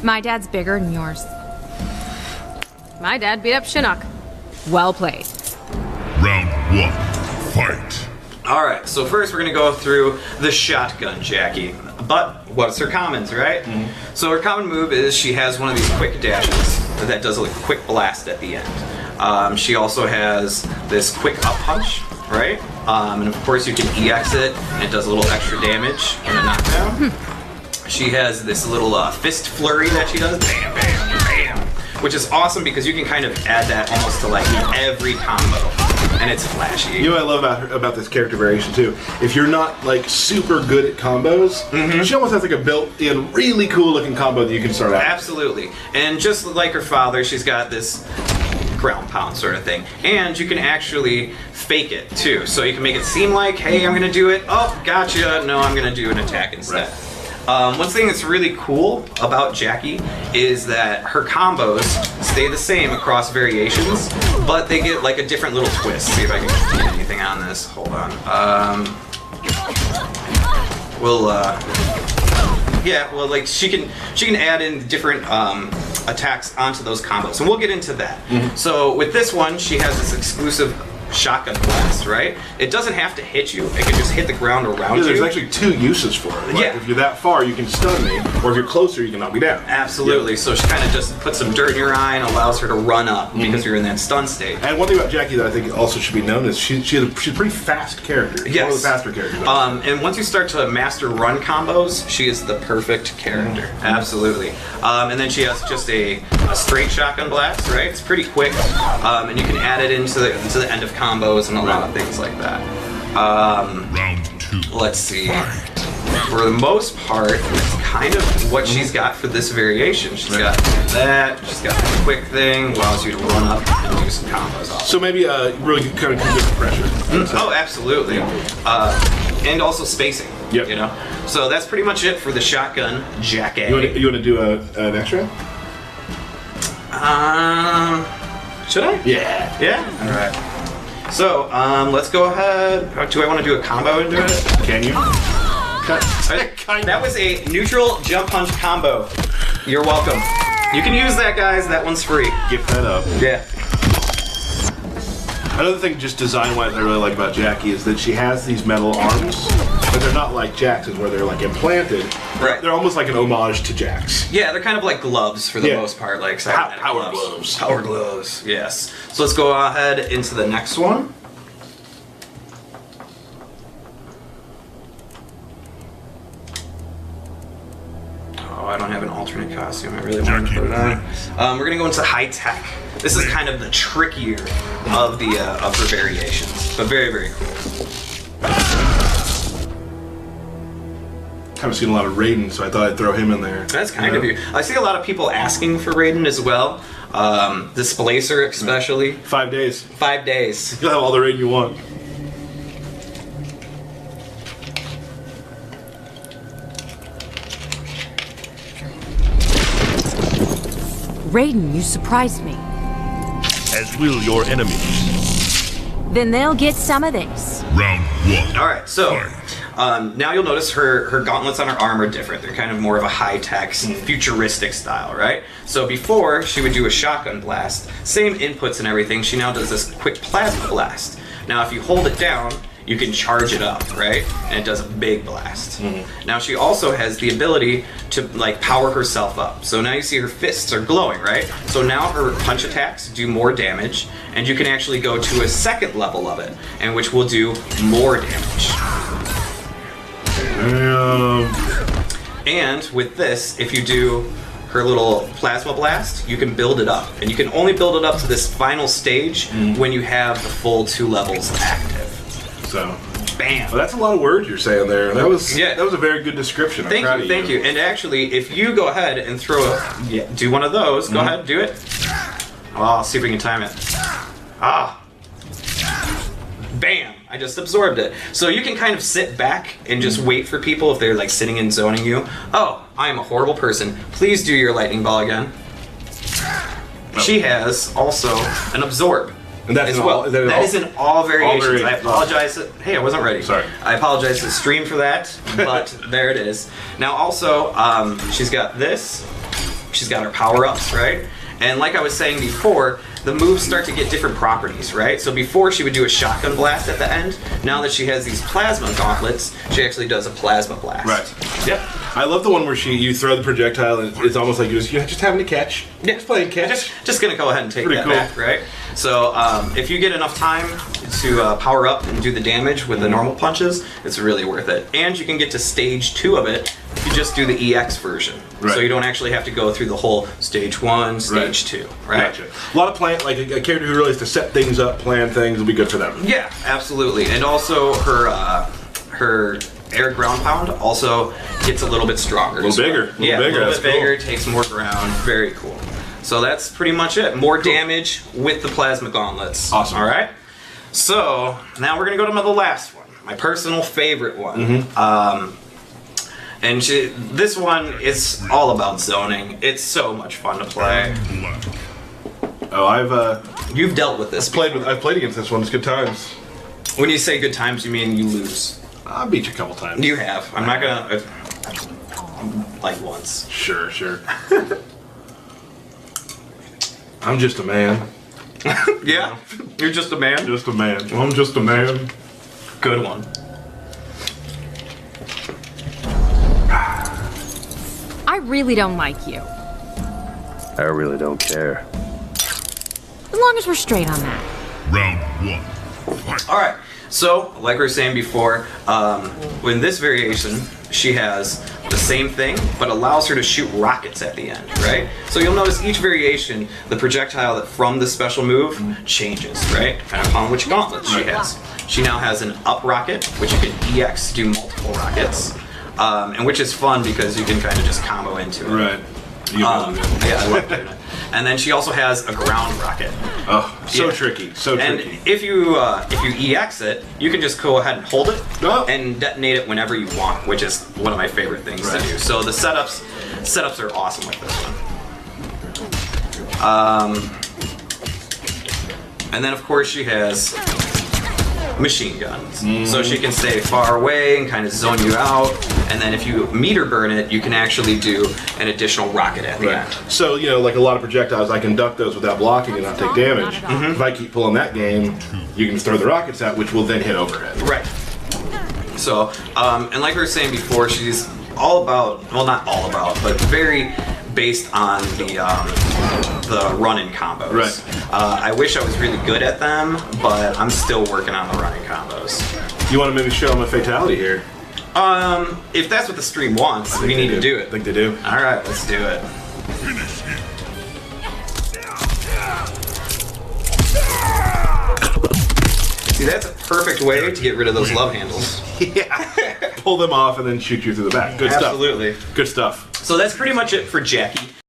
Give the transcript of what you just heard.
My dad's bigger than yours. My dad beat up Chinook. Well played. Round 1, fight. Alright, so first we're going to go through the shotgun Jacqui. But what's her commons, right? So her common move is she has one of these quick dashes that does a quick blast at the end. She also has this quick up punch, right? And of course you can EX it, and it does a little extra damage in a knockdown. She has this little fist flurry that she does, bam, bam, bam, which is awesome because you can kind of add that almost to like every combo, and it's flashy. You know what I love about this character variation too? If you're not like super good at combos, she almost has like a built-in, really cool-looking combo that you can start out. Absolutely, and just like her father, she's got this ground pound sort of thing, and you can actually fake it too. So you can make it seem like, hey, I'm gonna do it. Oh, gotcha. No, I'm gonna do an attack instead. Right. One thing that's really cool about Jacqui is that her combos stay the same across variations, but they get like a different little twist. See if I can get anything on this. Hold on. Yeah, well, like she can add in different attacks onto those combos, and we'll get into that. So with this one, she has this exclusive shotgun blast, right? It doesn't have to hit you. It can just hit the ground around you. There's actually 2 uses for it. Like, if you're that far, you can stun me, or if you're closer, you can knock me down. Absolutely. So she kind of just puts some dirt in your eye and allows her to run up because you're in that stun state. And one thing about Jacqui that I think also should be known is she's a pretty fast character. She's one of the faster characters. And once you start to master run combos, she is the perfect character. Absolutely. And then she has just a straight shotgun blast, right? It's pretty quick, and you can add it into the end of combos and a lot of things like that. Round 2. Let's see. For the most part, that's kind of what she's got for this variation. She's got that. She's got the quick thing, allows you to run up and do some combos off. So maybe really kind of good pressure. Oh, absolutely. And also spacing. Yep. You know. So that's pretty much it for the shotgun Jacqui. You want to do an extra? Should I? Yeah. Yeah? Alright. So, let's go ahead. Do I want to do a combo into it? Can you? That was a neutral jump punch combo. You're welcome. You can use that, guys. That one's free. Gift that up. Yeah. Another thing, just design-wise, I really like about Jacqui is that she has these metal arms, but they're not like Jax's where they're like implanted. Right. They're almost like an homage to Jax. Yeah, they're kind of like gloves for the most part, like power gloves. Power gloves. Yes. So let's go ahead into the next one. Oh, I don't have an alternate costume. I really want to put it on. We're gonna go into high tech. This is kind of the trickier of the her variations, but very, very cool. Kind of seen a lot of Raiden, so I thought I'd throw him in there. That's kind of you. I see a lot of people asking for Raiden as well. Displacer especially. 5 days. 5 days. You'll have all the Raiden you want. Raiden, you surprised me. As will your enemies. Then they'll get some of this. Round 1. Alright, so Fight. now you'll notice her gauntlets on her arm are different. They're kind of more of a high-tech, futuristic style, right? So before, she would do a shotgun blast. Same inputs and everything. She now does this quick plasma blast. Now if you hold it down, you can charge it up, right? And it does a big blast. Now she also has the ability to like power herself up. So now you see her fists are glowing, right? So now her punch attacks do more damage, and you can actually go to a second level of it, and which will do more damage. And with this, if you do her little plasma blast, you can build it up. And you can only build it up to this final stage when you have the full 2 levels active. So, bam. Well, that's a lot of words you're saying there. That was a very good description. Thank you. And actually, if you go ahead and do one of those, go ahead, do it. Oh, I'll see if we can time it. Ah. Bam. I just absorbed it. So you can kind of sit back and just wait for people if they're like sitting and zoning you. Oh, I am a horrible person. Please do your lightning ball again. She has also an absorb. And that's as well. That is in all variations. I apologize. Hey, I wasn't ready. Sorry. I apologize to the stream for that, but there it is. Now also, she's got this. she's got her power-ups, right? And like I was saying before, the moves start to get different properties, right? So before she would do a shotgun blast at the end. Now that she has these plasma gauntlets, she actually does a plasma blast. Right. Yep. I love the one where you throw the projectile and it's almost like you're just having to catch. Yeah. Just playing catch. Just gonna go ahead and take Pretty that cool. back, right? So if you get enough time to power up and do the damage with the normal punches, it's really worth it. And you can get to stage 2 of it if you just do the EX version. Right. So you don't actually have to go through the whole stage 1, stage 2, right? Gotcha. A lot of like a character who really has to set things up, plan things, will be good for them. Yeah, absolutely. And also her air ground pound also gets a little bit stronger. A little bigger. Yeah, a little That's bit bigger, cool. takes more ground. Very cool. So that's pretty much it. More damage with the plasma gauntlets. Awesome. All right. So now we're gonna go to the last one, my personal favorite one. And this one is all about zoning. It's so much fun to play. Oh, You've dealt with this. I've played against this one. It's good times. When you say good times, you mean you lose. I'll beat you a couple times. You have. I'm not gonna. Like once. Sure. I'm just a man. Yeah, you're just a man. Just a man. I'm just a man. Good one. I really don't like you. I really don't care. As long as we're straight on that. Round 1. Fight. All right. So, like we were saying before, in this variation, she has the same thing, but allows her to shoot rockets at the end, right? So you'll notice each variation, the projectile that from the special move changes, right? Depending upon which gauntlets she has. She now has an up rocket, which you can EX to do multiple rockets, and which is fun because you can kind of just combo into it. Right. You really do. Yeah, I love doing it. And then she also has a ground rocket. Oh, so Yeah. tricky. So And tricky. if you EX it, you can just go ahead and hold it Oh. and detonate it whenever you want, which is one of my favorite things Right. to do. So the setups are awesome with this one. And then of course she has machine guns, so she can stay far away and kind of zone you out. And then if you meter burn it, you can actually do an additional rocket at the end. So, like a lot of projectiles, I can duck those without blocking and not take damage. not at all. If I keep pulling that game, you can throw the rockets out, which will then hit overhead. Right. So, and like we were saying before, she's all about, well, not all about, but very based on the run-in combos. Right. I wish I was really good at them, but I'm still working on the run-in combos. You want to maybe show them a fatality here? If that's what the stream wants, we need to do I it. think they do. All right, let's do it. Finish him. See, that's a perfect way to get rid of those love handles. Pull them off and then shoot you through the back. Good stuff. Absolutely. Good stuff. So that's pretty much it for Jacqui.